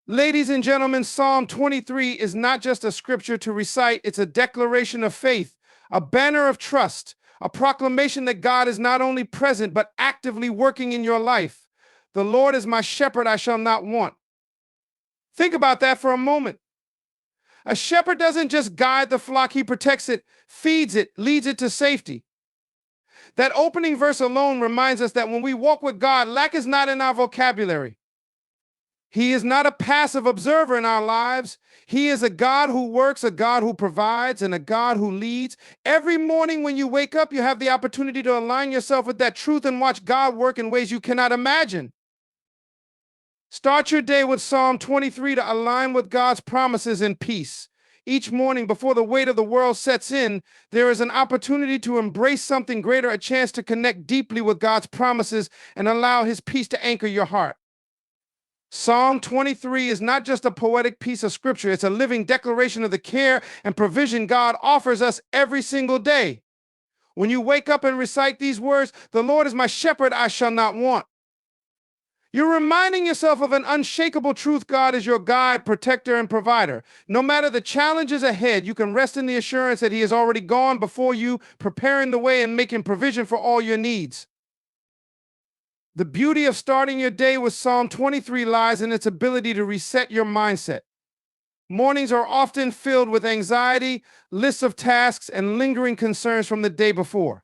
Ladies and gentlemen, Psalm 23 is not just a scripture to recite, it's a declaration of faith, a banner of trust, a proclamation that God is not only present, but actively working in your life. The Lord is my shepherd, I shall not want. Think about that for a moment. A shepherd doesn't just guide the flock, he protects it, feeds it, leads it to safety. That opening verse alone reminds us that when we walk with God, lack is not in our vocabulary. He is not a passive observer in our lives. He is a God who works, a God who provides, and a God who leads. Every morning when you wake up, you have the opportunity to align yourself with that truth and watch God work in ways you cannot imagine. Start your day with Psalm 23 to align with God's promises in peace. Each morning, before the weight of the world sets in, there is an opportunity to embrace something greater, a chance to connect deeply with God's promises and allow His peace to anchor your heart. Psalm 23 is not just a poetic piece of scripture, it's a living declaration of the care and provision God offers us every single day. When you wake up and recite these words, "The Lord is my shepherd, I shall not want," you're reminding yourself of an unshakable truth: God is your guide, protector, and provider. No matter the challenges ahead, you can rest in the assurance that He has already gone before you, preparing the way and making provision for all your needs. The beauty of starting your day with Psalm 23 lies in its ability to reset your mindset. Mornings are often filled with anxiety, lists of tasks, and lingering concerns from the day before.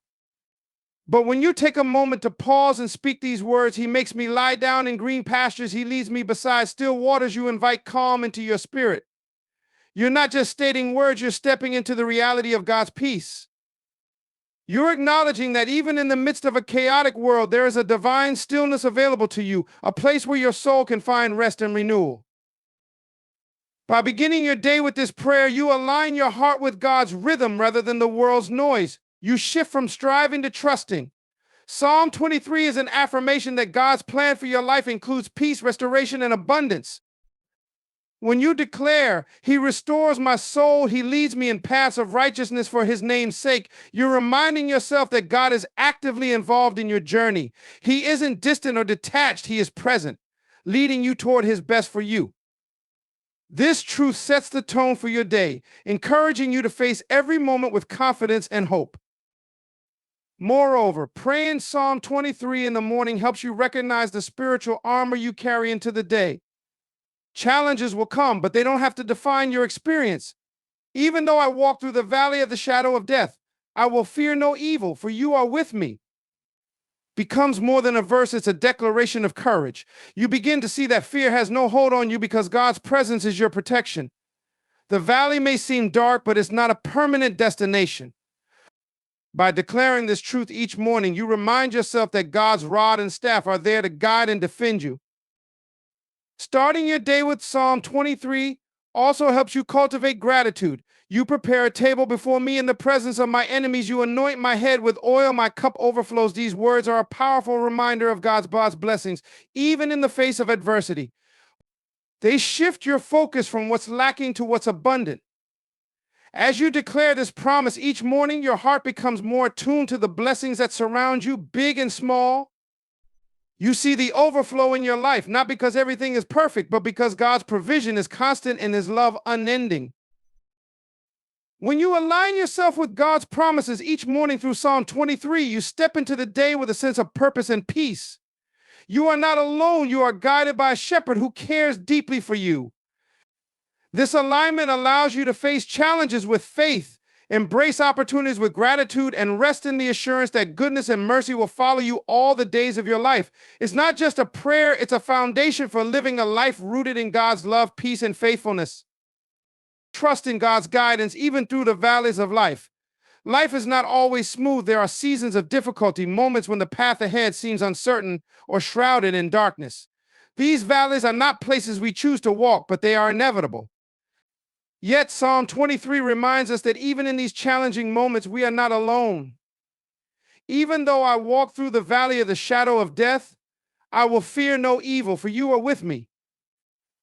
But when you take a moment to pause and speak these words, "He makes me lie down in green pastures, He leads me beside still waters," you invite calm into your spirit. You're not just stating words, you're stepping into the reality of God's peace. You're acknowledging that even in the midst of a chaotic world, there is a divine stillness available to you, a place where your soul can find rest and renewal. By beginning your day with this prayer, you align your heart with God's rhythm rather than the world's noise. You shift from striving to trusting. Psalm 23 is an affirmation that God's plan for your life includes peace, restoration, and abundance. When you declare, "He restores my soul, He leads me in paths of righteousness for His name's sake," you're reminding yourself that God is actively involved in your journey. He isn't distant or detached, He is present, leading you toward His best for you. This truth sets the tone for your day, encouraging you to face every moment with confidence and hope. Moreover, praying Psalm 23 in the morning helps you recognize the spiritual armor you carry into the day. Challenges will come, but they don't have to define your experience. "Even though I walk through the valley of the shadow of death, I will fear no evil, for you are with me," becomes more than a verse, it's a declaration of courage. You begin to see that fear has no hold on you because God's presence is your protection. The valley may seem dark, but it's not a permanent destination. By declaring this truth each morning, you remind yourself that God's rod and staff are there to guide and defend you. Starting your day with Psalm 23 also helps you cultivate gratitude. "You prepare a table before me in the presence of my enemies. You anoint my head with oil. My cup overflows." These words are a powerful reminder of God's blessings, even in the face of adversity. They shift your focus from what's lacking to what's abundant. As you declare this promise each morning, your heart becomes more attuned to the blessings that surround you, big and small. You see the overflow in your life, not because everything is perfect, but because God's provision is constant and His love unending. When you align yourself with God's promises each morning through Psalm 23, you step into the day with a sense of purpose and peace. You are not alone. You are guided by a shepherd who cares deeply for you. This alignment allows you to face challenges with faith, embrace opportunities with gratitude, and rest in the assurance that goodness and mercy will follow you all the days of your life. It's not just a prayer, it's a foundation for living a life rooted in God's love, peace, and faithfulness. Trust in God's guidance even through the valleys of life. Life is not always smooth. There are seasons of difficulty, moments when the path ahead seems uncertain or shrouded in darkness. These valleys are not places we choose to walk, but they are inevitable. Yet Psalm 23 reminds us that even in these challenging moments, we are not alone. "Even though I walk through the valley of the shadow of death, I will fear no evil, for you are with me."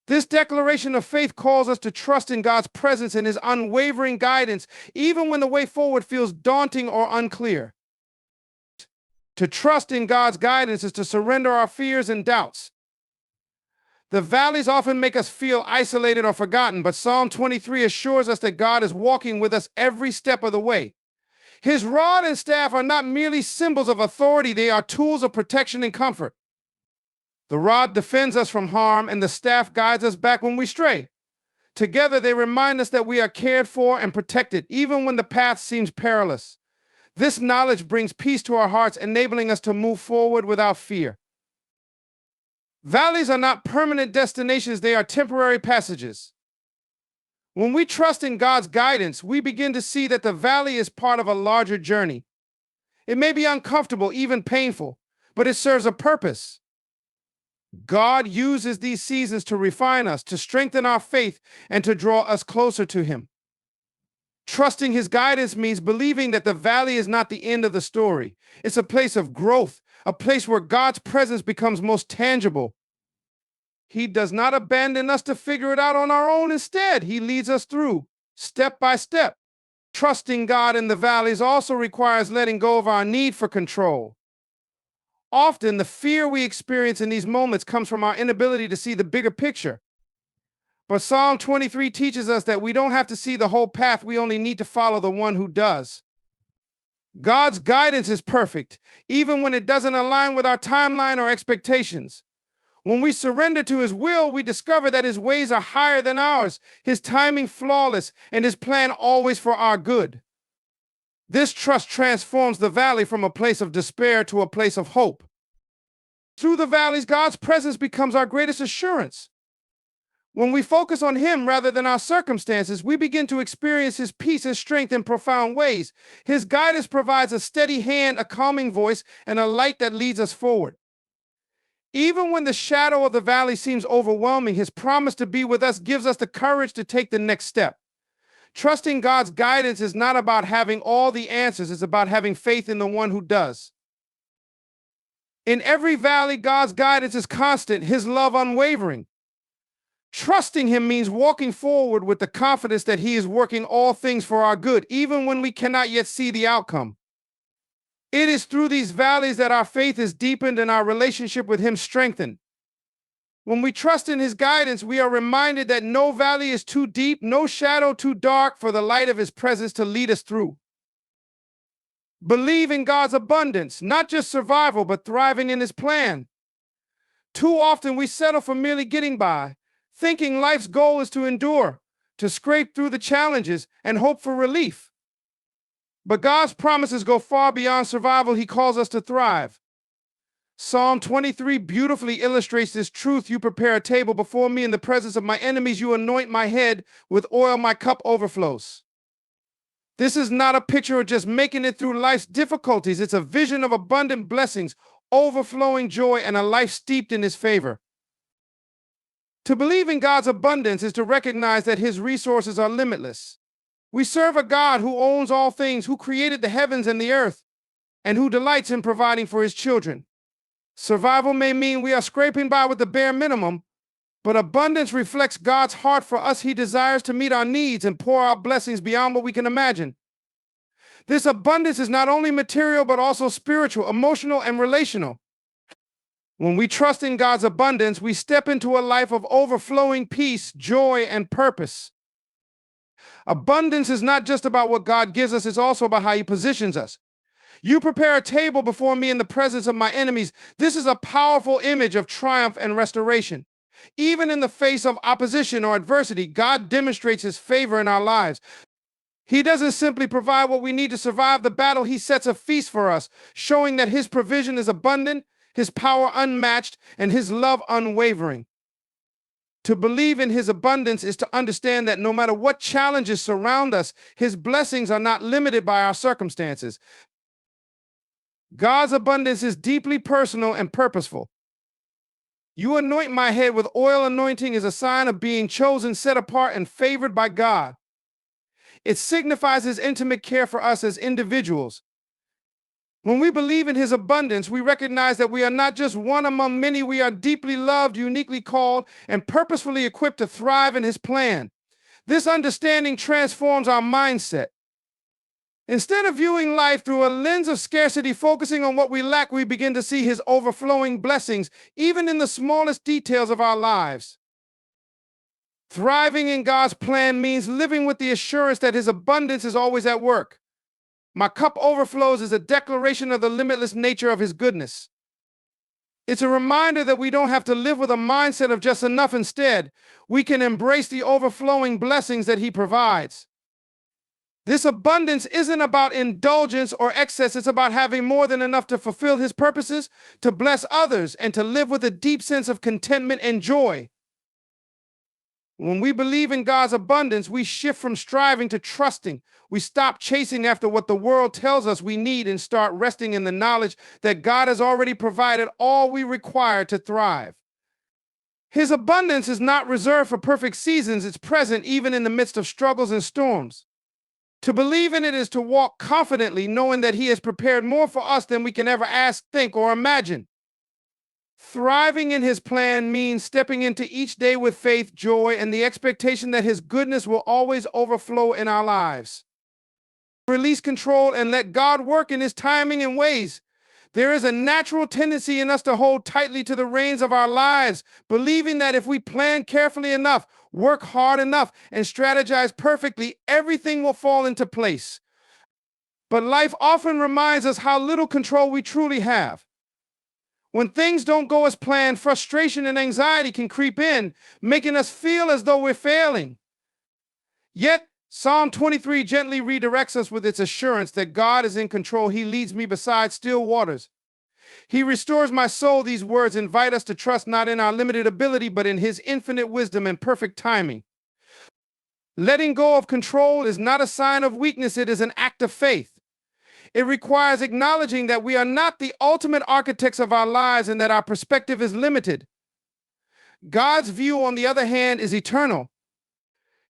This declaration of faith calls us to trust in God's presence and His unwavering guidance, even when the way forward feels daunting or unclear. To trust in God's guidance is to surrender our fears and doubts. The valleys often make us feel isolated or forgotten, but Psalm 23 assures us that God is walking with us every step of the way. His rod and staff are not merely symbols of authority, they are tools of protection and comfort. The rod defends us from harm, and the staff guides us back when we stray. Together, they remind us that we are cared for and protected, even when the path seems perilous. This knowledge brings peace to our hearts, enabling us to move forward without fear. Valleys are not permanent destinations, they are temporary passages. When we trust in God's guidance, we begin to see that the valley is part of a larger journey. It may be uncomfortable, even painful, but it serves a purpose. God uses these seasons to refine us, to strengthen our faith, and to draw us closer to Him. Trusting His guidance means believing that the valley is not the end of the story. It's a place of growth, a place where God's presence becomes most tangible. He does not abandon us to figure it out on our own. Instead, He leads us through, step by step. Trusting God in the valleys also requires letting go of our need for control. Often, the fear we experience in these moments comes from our inability to see the bigger picture. But Psalm 23 teaches us that we don't have to see the whole path, we only need to follow the one who does. God's guidance is perfect, even when it doesn't align with our timeline or expectations. When we surrender to His will, we discover that His ways are higher than ours, His timing flawless, and His plan always for our good. This trust transforms the valley from a place of despair to a place of hope. Through the valleys, God's presence becomes our greatest assurance. When we focus on Him rather than our circumstances, we begin to experience His peace and strength in profound ways. His guidance provides a steady hand, a calming voice, and a light that leads us forward. Even when the shadow of the valley seems overwhelming, His promise to be with us gives us the courage to take the next step. Trusting God's guidance is not about having all the answers, it's about having faith in the one who does. In every valley, God's guidance is constant, His love unwavering. Trusting Him means walking forward with the confidence that He is working all things for our good, even when we cannot yet see the outcome. It is through these valleys that our faith is deepened and our relationship with Him strengthened. When we trust in His guidance, we are reminded that no valley is too deep, no shadow too dark for the light of His presence to lead us through. Believe in God's abundance, not just survival, but thriving in His plan. Too often we settle for merely getting by, thinking life's goal is to endure, to scrape through the challenges and hope for relief. But God's promises go far beyond survival. He calls us to thrive. Psalm 23 beautifully illustrates this truth. You prepare a table before me in the presence of my enemies. You anoint my head with oil, my cup overflows. This is not a picture of just making it through life's difficulties. It's a vision of abundant blessings, overflowing joy, and a life steeped in His favor. To believe in God's abundance is to recognize that His resources are limitless. We serve a God who owns all things, who created the heavens and the earth, and who delights in providing for His children. Survival may mean we are scraping by with the bare minimum, but abundance reflects God's heart for us. He desires to meet our needs and pour out blessings beyond what we can imagine. This abundance is not only material, but also spiritual, emotional, and relational. When we trust in God's abundance, we step into a life of overflowing peace, joy, and purpose. Abundance is not just about what God gives us, it's also about how He positions us. You prepare a table before me in the presence of my enemies. This is a powerful image of triumph and restoration. Even in the face of opposition or adversity, God demonstrates His favor in our lives. He doesn't simply provide what we need to survive the battle. He sets a feast for us, showing that His provision is abundant, His power unmatched, and His love unwavering. To believe in His abundance is to understand that no matter what challenges surround us, His blessings are not limited by our circumstances. God's abundance is deeply personal and purposeful. You anoint my head with oil. Anointing is a sign of being chosen, set apart, and favored by God. It signifies His intimate care for us as individuals. When we believe in His abundance, we recognize that we are not just one among many. We are deeply loved, uniquely called, and purposefully equipped to thrive in His plan. This understanding transforms our mindset. Instead of viewing life through a lens of scarcity, focusing on what we lack, we begin to see his overflowing blessings, even in the smallest details of our lives. Thriving in God's plan means living with the assurance that his abundance is always at work. My cup overflows is a declaration of the limitless nature of his goodness. It's a reminder that we don't have to live with a mindset of just enough. Instead, we can embrace the overflowing blessings that he provides. This abundance isn't about indulgence or excess. It's about having more than enough to fulfill his purposes, to bless others, and to live with a deep sense of contentment and joy. When we believe in God's abundance, we shift from striving to trusting. We stop chasing after what the world tells us we need and start resting in the knowledge that God has already provided all we require to thrive. His abundance is not reserved for perfect seasons. It's present even in the midst of struggles and storms. To believe in it is to walk confidently, knowing that he has prepared more for us than we can ever ask, think, or imagine. Thriving in his plan means stepping into each day with faith, joy, and the expectation that his goodness will always overflow in our lives. Release control and let God work in his timing and ways. There is a natural tendency in us to hold tightly to the reins of our lives, believing that if we plan carefully enough, work hard enough, and strategize perfectly, everything will fall into place. But life often reminds us how little control we truly have. When things don't go as planned, frustration and anxiety can creep in, making us feel as though we're failing. Yet, Psalm 23 gently redirects us with its assurance that God is in control. He leads me beside still waters. He restores my soul. These words invite us to trust not in our limited ability, but in his infinite wisdom and perfect timing. Letting go of control is not a sign of weakness. It is an act of faith. It requires acknowledging that we are not the ultimate architects of our lives and that our perspective is limited. God's view, on the other hand, is eternal.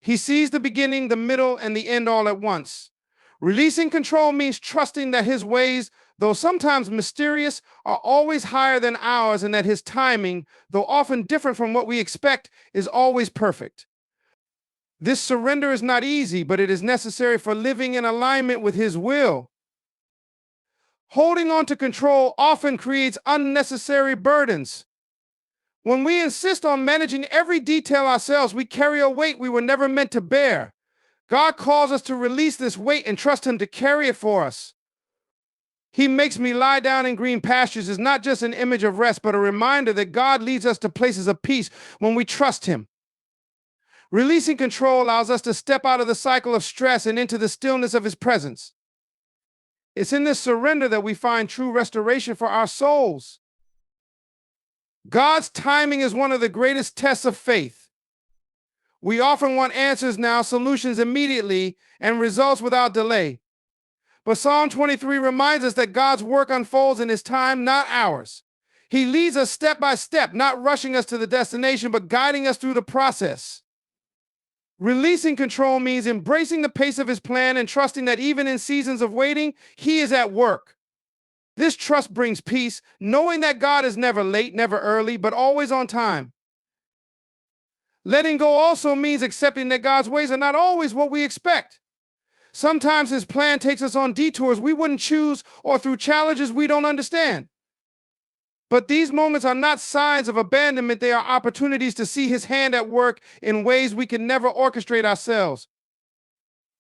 He sees the beginning, the middle, and the end all at once. Releasing control means trusting that his ways, though sometimes mysterious, are always higher than ours, and that his timing, though often different from what we expect, is always perfect. This surrender is not easy, but it is necessary for living in alignment with his will. Holding on to control often creates unnecessary burdens. When we insist on managing every detail ourselves, we carry a weight we were never meant to bear. God calls us to release this weight and trust him to carry it for us. He makes me lie down in green pastures is not just an image of rest, but a reminder that God leads us to places of peace when we trust him. Releasing control allows us to step out of the cycle of stress and into the stillness of his presence. It's in this surrender that we find true restoration for our souls. God's timing is one of the greatest tests of faith. We often want answers now, solutions immediately, and results without delay. But Psalm 23 reminds us that God's work unfolds in his time, not ours. He leads us step by step, not rushing us to the destination, but guiding us through the process. Releasing control means embracing the pace of his plan and trusting that even in seasons of waiting, he is at work. This trust brings peace, knowing that God is never late, never early, but always on time. Letting go also means accepting that God's ways are not always what we expect. Sometimes his plan takes us on detours we wouldn't choose or through challenges we don't understand. But these moments are not signs of abandonment. They are opportunities to see his hand at work in ways we can never orchestrate ourselves.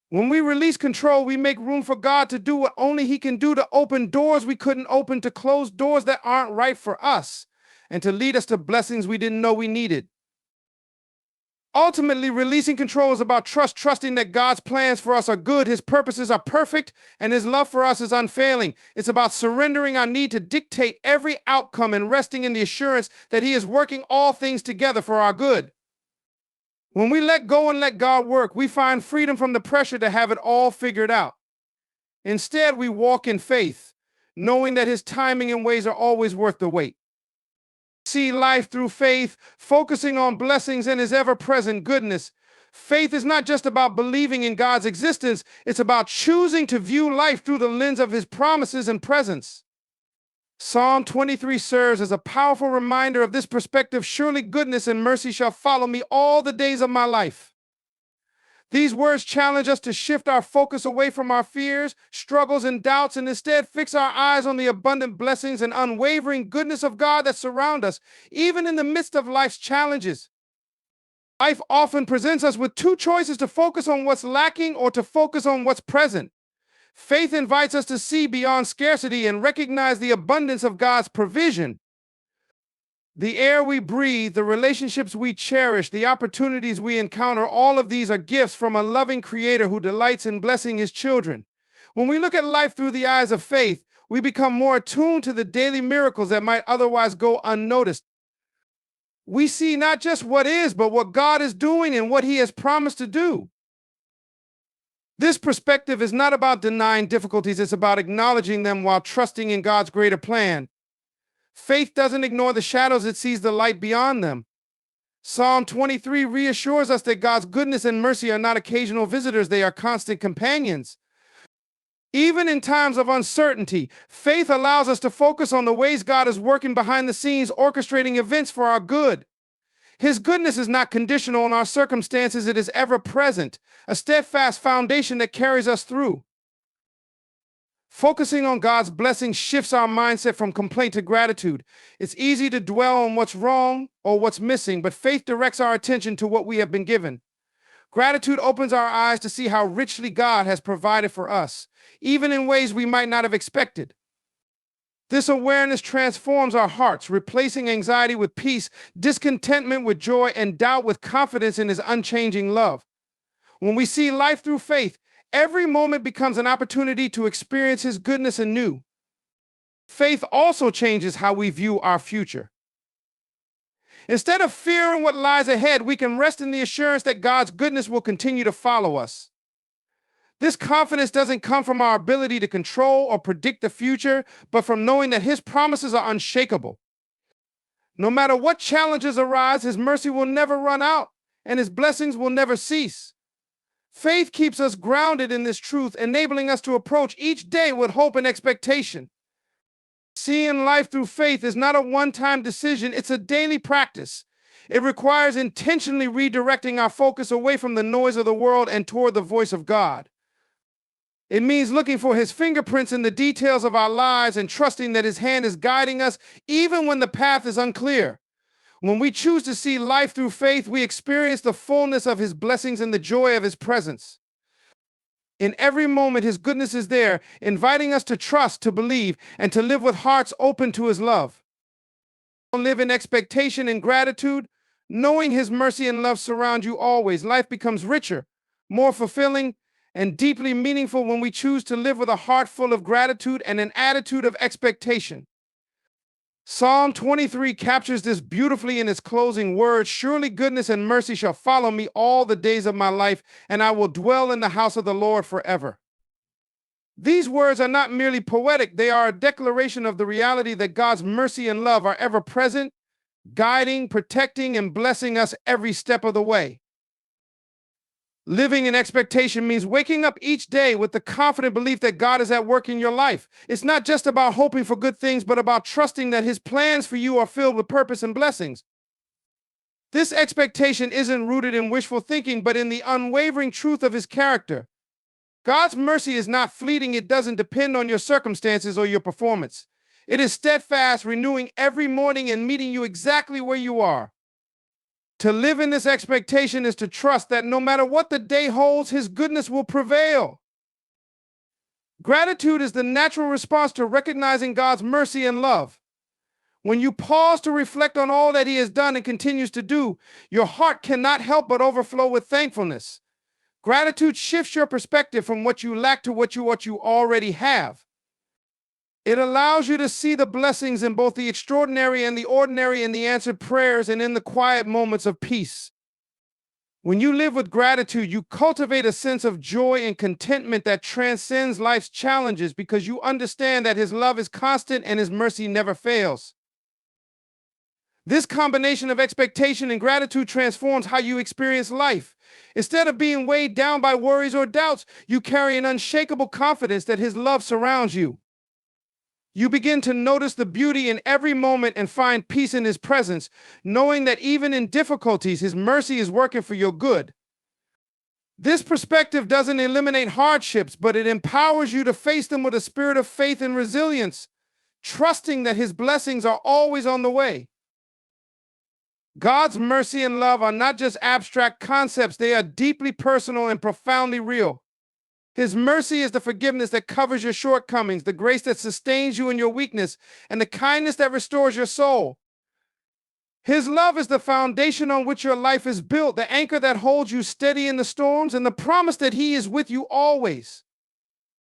When we release control, we make room for God to do what only he can do, to open doors we couldn't open, to close doors that aren't right for us, and to lead us to blessings we didn't know we needed. Ultimately, releasing control is about trusting that God's plans for us are good, his purposes are perfect, and his love for us is unfailing. It's about surrendering our need to dictate every outcome and resting in the assurance that he is working all things together for our good. When we let go and let God work, we find freedom from the pressure to have it all figured out. Instead, we walk in faith, knowing that his timing and ways are always worth the wait. See life through faith, focusing on blessings and his ever-present goodness. Faith is not just about believing in God's existence, it's about choosing to view life through the lens of his promises and presence. Psalm 23 serves as a powerful reminder of this perspective. Surely goodness and mercy shall follow me all the days of my life. These words challenge us to shift our focus away from our fears, struggles, and doubts, and instead fix our eyes on the abundant blessings and unwavering goodness of God that surround us, even in the midst of life's challenges. Life often presents us with two choices: to focus on what's lacking or to focus on what's present. Faith invites us to see beyond scarcity and recognize the abundance of God's provision. The air we breathe, the relationships we cherish, the opportunities we encounter, all of these are gifts from a loving Creator who delights in blessing His children. When we look at life through the eyes of faith, we become more attuned to the daily miracles that might otherwise go unnoticed. We see not just what is, but what God is doing and what He has promised to do. This perspective is not about denying difficulties, it's about acknowledging them while trusting in God's greater plan. Faith doesn't ignore the shadows, it sees the light beyond them. Psalm 23 reassures us that God's goodness and mercy are not occasional visitors, they are constant companions. Even in times of uncertainty, faith allows us to focus on the ways God is working behind the scenes, orchestrating events for our good. His goodness is not conditional on our circumstances, it is ever present, a steadfast foundation that carries us through. Focusing on God's blessings shifts our mindset from complaint to gratitude. It's easy to dwell on what's wrong or what's missing, but faith directs our attention to what we have been given. Gratitude opens our eyes to see how richly God has provided for us, even in ways we might not have expected. This awareness transforms our hearts, replacing anxiety with peace, discontentment with joy, and doubt with confidence in His unchanging love. When we see life through faith, every moment becomes an opportunity to experience His goodness anew. Faith also changes how we view our future. Instead of fearing what lies ahead, we can rest in the assurance that God's goodness will continue to follow us. This confidence doesn't come from our ability to control or predict the future, but from knowing that His promises are unshakable. No matter what challenges arise, His mercy will never run out, and His blessings will never cease. Faith keeps us grounded in this truth, enabling us to approach each day with hope and expectation. Seeing life through faith is not a one-time decision, it's a daily practice. It requires intentionally redirecting our focus away from the noise of the world and toward the voice of God. It means looking for His fingerprints in the details of our lives and trusting that His hand is guiding us even when the path is unclear. When we choose to see life through faith, we experience the fullness of His blessings and the joy of His presence. In every moment, His goodness is there, inviting us to trust, to believe, and to live with hearts open to His love. Live in expectation and gratitude, knowing His mercy and love surround you always. Life becomes richer, more fulfilling, and deeply meaningful when we choose to live with a heart full of gratitude and an attitude of expectation. Psalm 23 captures this beautifully in its closing words: "Surely goodness and mercy shall follow me all the days of my life, and I will dwell in the house of the Lord forever." These words are not merely poetic, they are a declaration of the reality that God's mercy and love are ever present, guiding, protecting, and blessing us every step of the way. Living in expectation means waking up each day with the confident belief that God is at work in your life. It's not just about hoping for good things, but about trusting that His plans for you are filled with purpose and blessings. This expectation isn't rooted in wishful thinking, but in the unwavering truth of His character. God's mercy is not fleeting, it doesn't depend on your circumstances or your performance. It is steadfast, renewing every morning and meeting you exactly where you are. To live in this expectation is to trust that no matter what the day holds, His goodness will prevail. Gratitude is the natural response to recognizing God's mercy and love. When you pause to reflect on all that He has done and continues to do, your heart cannot help but overflow with thankfulness. Gratitude shifts your perspective from what you lack to what you already have. It allows you to see the blessings in both the extraordinary and the ordinary, in the answered prayers and in the quiet moments of peace. When you live with gratitude, you cultivate a sense of joy and contentment that transcends life's challenges because you understand that His love is constant and His mercy never fails. This combination of expectation and gratitude transforms how you experience life. Instead of being weighed down by worries or doubts, you carry an unshakable confidence that His love surrounds you. You begin to notice the beauty in every moment and find peace in His presence, knowing that even in difficulties, His mercy is working for your good. This perspective doesn't eliminate hardships, but it empowers you to face them with a spirit of faith and resilience, trusting that his blessings are always on the way. God's mercy and love are not just abstract concepts, they are deeply personal and profoundly real. His mercy is the forgiveness that covers your shortcomings, the grace that sustains you in your weakness, and the kindness that restores your soul. His love is the foundation on which your life is built, the anchor that holds you steady in the storms, and the promise that he is with you always.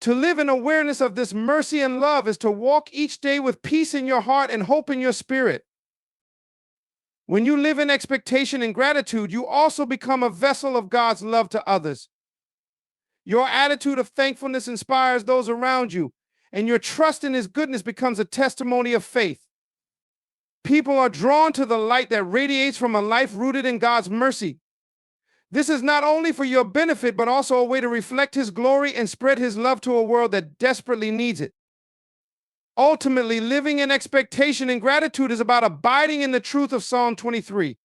To live in awareness of this mercy and love is to walk each day with peace in your heart and hope in your spirit. When you live in expectation and gratitude, you also become a vessel of God's love to others. Your attitude of thankfulness inspires those around you, and your trust in his goodness becomes a testimony of faith. People are drawn to the light that radiates from a life rooted in God's mercy. This is not only for your benefit, but also a way to reflect his glory and spread his love to a world that desperately needs it. Ultimately, living in expectation and gratitude is about abiding in the truth of Psalm 23.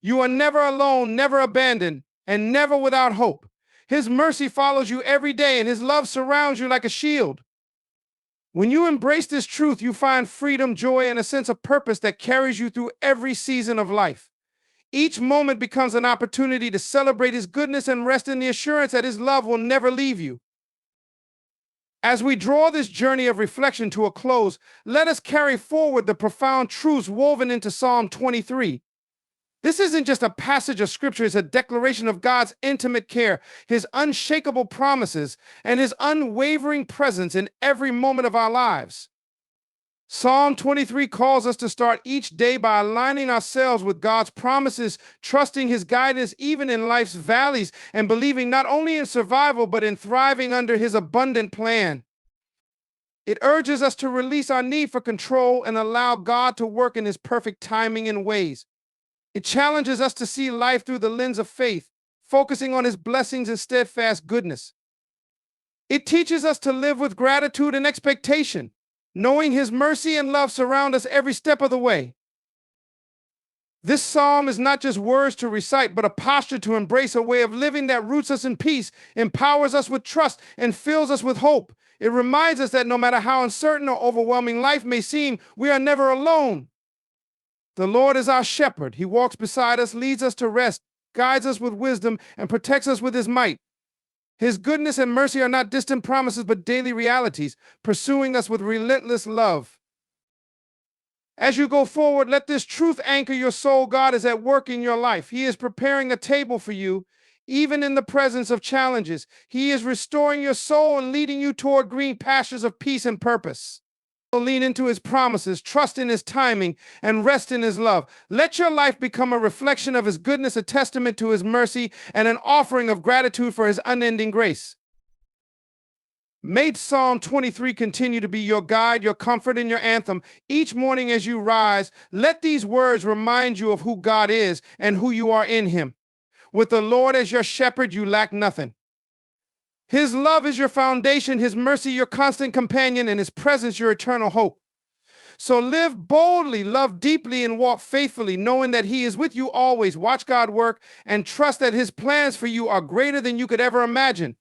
You are never alone, never abandoned, and never without hope. His mercy follows you every day, and his love surrounds you like a shield. When you embrace this truth, you find freedom, joy, and a sense of purpose that carries you through every season of life. Each moment becomes an opportunity to celebrate his goodness and rest in the assurance that his love will never leave you. As we draw this journey of reflection to a close, let us carry forward the profound truths woven into Psalm 23. This isn't just a passage of scripture, it's a declaration of God's intimate care, his unshakable promises, and his unwavering presence in every moment of our lives. Psalm 23 calls us to start each day by aligning ourselves with God's promises, trusting his guidance even in life's valleys, and believing not only in survival, but in thriving under his abundant plan. It urges us to release our need for control and allow God to work in his perfect timing and ways. It challenges us to see life through the lens of faith, focusing on his blessings and steadfast goodness. It teaches us to live with gratitude and expectation, knowing his mercy and love surround us every step of the way. This psalm is not just words to recite, but a posture to embrace, a way of living that roots us in peace, empowers us with trust, and fills us with hope. It reminds us that no matter how uncertain or overwhelming life may seem, we are never alone. The Lord is our shepherd. He walks beside us, leads us to rest, guides us with wisdom, and protects us with his might. His goodness and mercy are not distant promises, but daily realities, pursuing us with relentless love. As you go forward, let this truth anchor your soul. God is at work in your life. He is preparing a table for you, even in the presence of challenges. He is restoring your soul and leading you toward green pastures of peace and purpose. Lean into his promises, trust in his timing, and rest in his love. Let your life become a reflection of his goodness, a testament to his mercy, and an offering of gratitude for his unending grace. May Psalm 23 continue to be your guide, your comfort, and your anthem. Each morning as you rise, let these words remind you of who God is and who you are in him. With the Lord as your shepherd, you lack nothing. His love is your foundation, his mercy your constant companion, and his presence your eternal hope. So live boldly, love deeply, and walk faithfully, knowing that he is with you always. Watch God work and trust that his plans for you are greater than you could ever imagine.